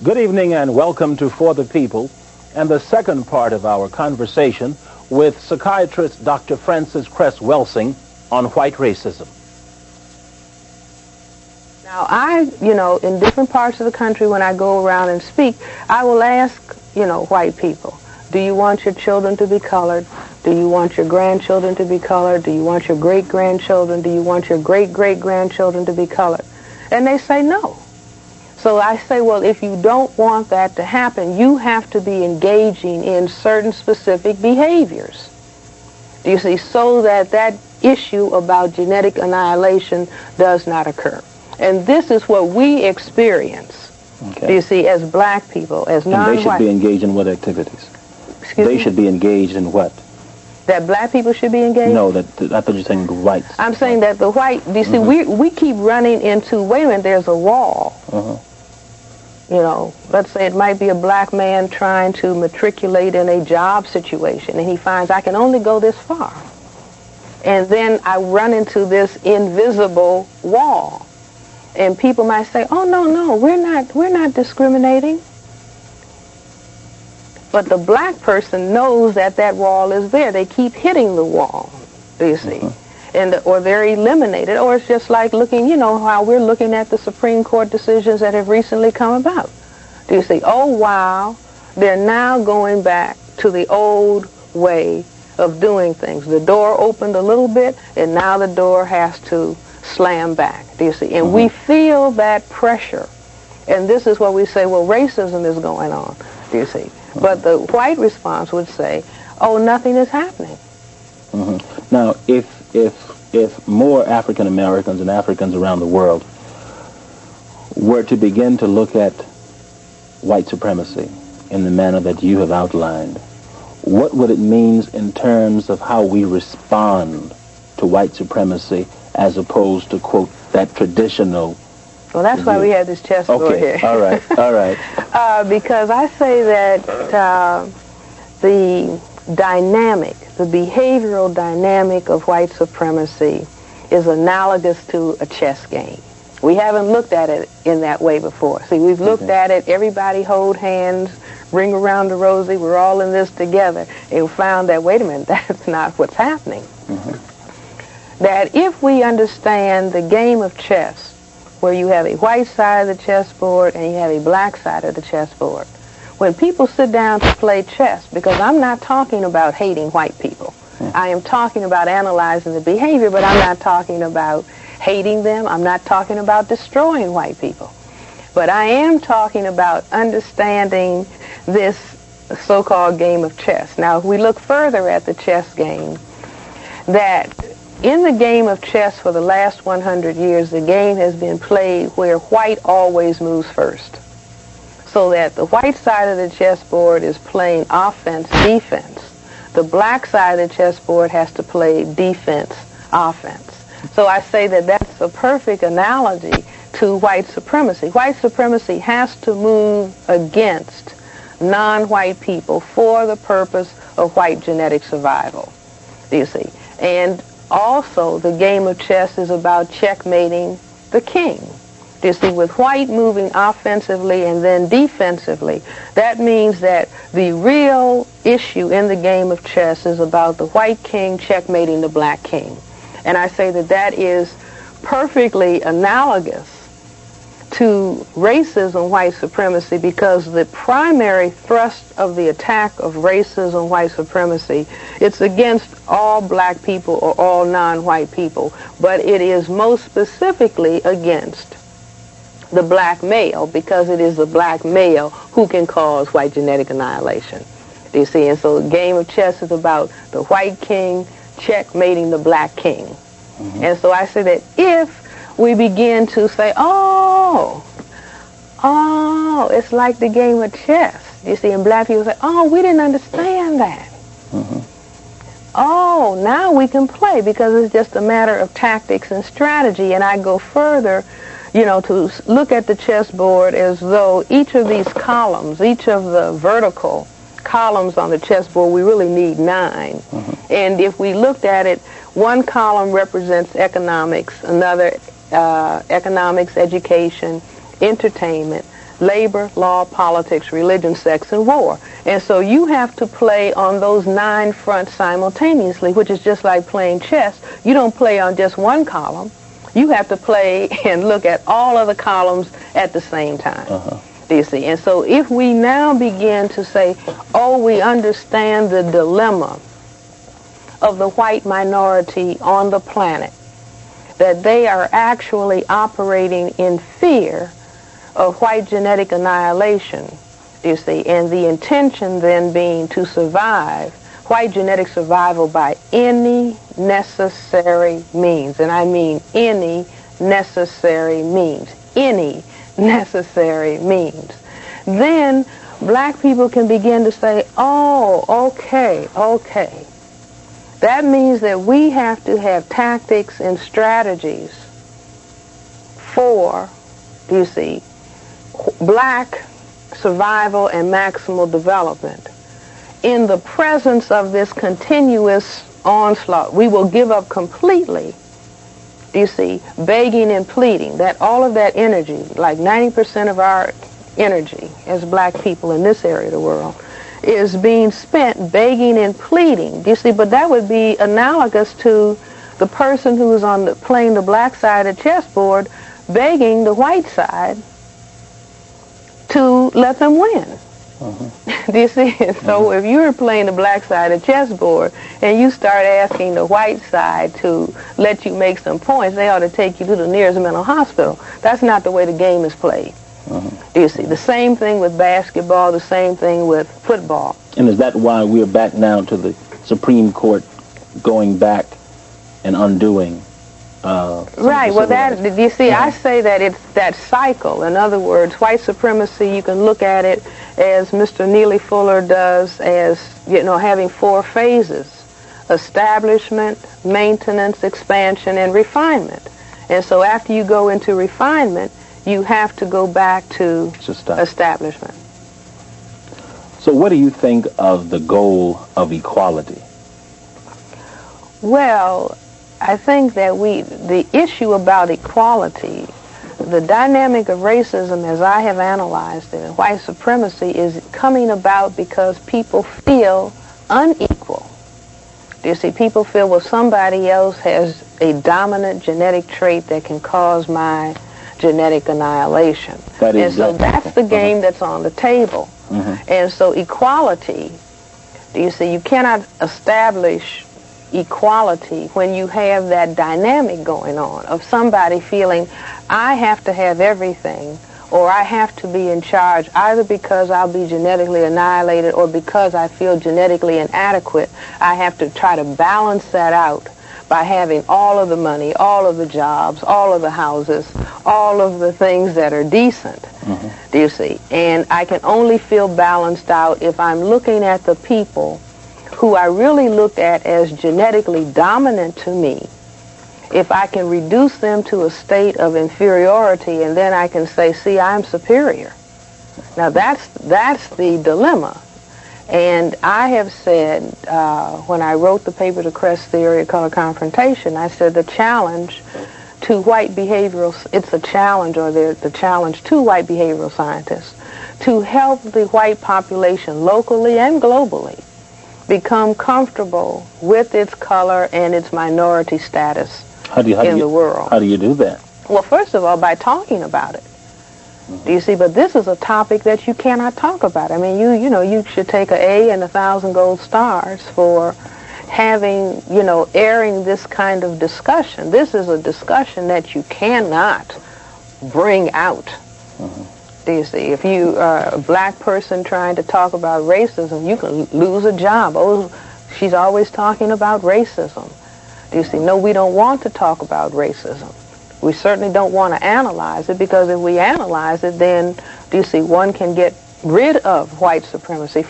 Good evening and welcome to For the People and the second part of our conversation with psychiatrist Dr. Frances Cress-Welsing on white racism. Now, in different parts of the country when I go around and speak, I will ask, white people, do you want your children to be colored? Do you want your grandchildren to be colored? Do you want your great-grandchildren? Do you want your great-great-grandchildren to be colored? And they say no. So I say, well, if you don't want that to happen, you have to be engaging in certain specific behaviors. Do you see? So that that issue about genetic annihilation does not occur. And this is what we experience, do you see, as black people, as non-white. And they should be engaged in what activities? Excuse me? They should be engaged in what? That black people should be engaged? No, I thought you were saying the whites. I'm saying that the white, do you see, we keep running into, wait a minute, there's a wall. Let's say it might be a black man trying to matriculate in a job situation, and he finds I can only go this far. And then I run into this invisible wall. And people might say, oh, no, we're not discriminating. But the black person knows that that wall is there. They keep hitting the wall, do you see? Or they're eliminated, or it's just like looking, how we're looking at the Supreme Court decisions that have recently come about. Do you see? Oh, wow, they're now going back to the old way of doing things. The door opened a little bit, and now the door has to slam back. Do you see? And we feel that pressure. And this is what we say, well, racism is going on. Do you see? But the white response would say, oh, nothing is happening. Now, if more African Americans and Africans around the world were to begin to look at white supremacy in the manner that you have outlined, what would it mean in terms of how we respond to white supremacy as opposed to, quote, that traditional? Well, that's why we had this chessboard here. All right. Because I say that the behavioral dynamic of white supremacy is analogous to a chess game. We haven't looked at it in that way before. See, we've looked at it, everybody hold hands, ring around the rosy, we're all in this together, and found that, wait a minute, that's not what's happening. That if we understand the game of chess, where you have a white side of the chessboard and you have a black side of the chessboard, when people sit down to play chess, because I'm not talking about hating white people. I am talking about analyzing the behavior, but I'm not talking about hating them. I'm not talking about destroying white people. But I am talking about understanding this so-called game of chess. Now, if we look further at the chess game, that in the game of chess for the last 100 years, the game has been played where white always moves first. So that the white side of the chessboard is playing offense, defense. The black side of the chessboard has to play defense, offense. So I say that that's a perfect analogy to white supremacy. White supremacy has to move against non-white people for the purpose of white genetic survival, do you see? And also, the game of chess is about checkmating the king. You see, with white moving offensively and then defensively, that means that the real issue in the game of chess is about the white king checkmating the black king. And I say that that is perfectly analogous to racism, white supremacy, because the primary thrust of the attack of racism, white supremacy, it's against all black people or all non-white people, but it is most specifically against the black male, because it is the black male who can cause white genetic annihilation. Do you see? And so the game of chess is about the white king checkmating the black king. And so I say that if we begin to say, oh, it's like the game of chess. You see, and black people say, oh, we didn't understand that. Oh, now we can play, because it's just a matter of tactics and strategy. And I go further, to look at the chessboard as though each of these columns, each of the vertical columns on the chessboard, we really need 9. And if we looked at it, one column represents economics, another economics, education, entertainment. labor, law, politics, religion, sex, and war. And so you have to play on those 9 fronts simultaneously, which is just like playing chess. You don't play on just one column. You have to play and look at all of the columns at the same time. Do you see? And so if we now begin to say, oh, we understand the dilemma of the white minority on the planet, that they are actually operating in fear of white genetic annihilation, you see, and the intention then being to survive, white genetic survival by any necessary means, and I mean any necessary means, any necessary means, then black people can begin to say, oh, okay, that means that we have to have tactics and strategies for, you see, black survival and maximal development. In the presence of this continuous onslaught, we will give up completely, you see, begging and pleading, that all of that energy, like 90% of our energy as black people in this area of the world, is being spent begging and pleading. You see, but that would be analogous to the person who is playing the black side of the chessboard begging the white side to let them win. Do you see? So if you're playing the black side of the chessboard and you start asking the white side to let you make some points, they ought to take you to the nearest mental hospital. That's not the way the game is played. Do you see? The same thing with basketball, the same thing with football. And is that why we're back now to the Supreme Court going back and undoing? Right. Well, that, you see, I say that it's that cycle. In other words, white supremacy, you can look at it as Mr. Neely Fuller does, as, you know, having 4 phases: establishment, maintenance, expansion, and refinement. And so after you go into refinement, you have to go back to establishment. So what do you think of the goal of equality? Well, I think that the issue about equality, the dynamic of racism as I have analyzed it, and white supremacy, is coming about because people feel unequal. Do you see? People feel, well, somebody else has a dominant genetic trait that can cause my genetic annihilation. And so that's the game that's on the table. And so equality, do you see, you cannot establish equality when you have that dynamic going on of somebody feeling, I have to have everything, or I have to be in charge, either because I'll be genetically annihilated or because I feel genetically inadequate. I have to try to balance that out by having all of the money, all of the jobs, all of the houses, all of the things that are decent. Do you see? And I can only feel balanced out if I'm looking at the people who I really looked at as genetically dominant to me, if I can reduce them to a state of inferiority, and then I can say, see, I'm superior. Now that's the dilemma. And I have said, when I wrote the paper, The Cress Theory of Color Confrontation, I said the challenge to white behavioral, it's a challenge, or the challenge to white behavioral scientists, to help the white population locally and globally become comfortable with its color and its minority status in the world. How do you do that? Well, first of all, by talking about it. Do you see? But this is a topic that you cannot talk about. I mean, you know, you should take an A and 1,000 gold stars for having, you know, airing this kind of discussion. This is a discussion that you cannot bring out. Do you see? If you are a black person trying to talk about racism, you can lose a job. Oh, she's always talking about racism. Do you see? No, we don't want to talk about racism. We certainly don't want to analyze it, because if we analyze it, then, do you see, one can get rid of white supremacy.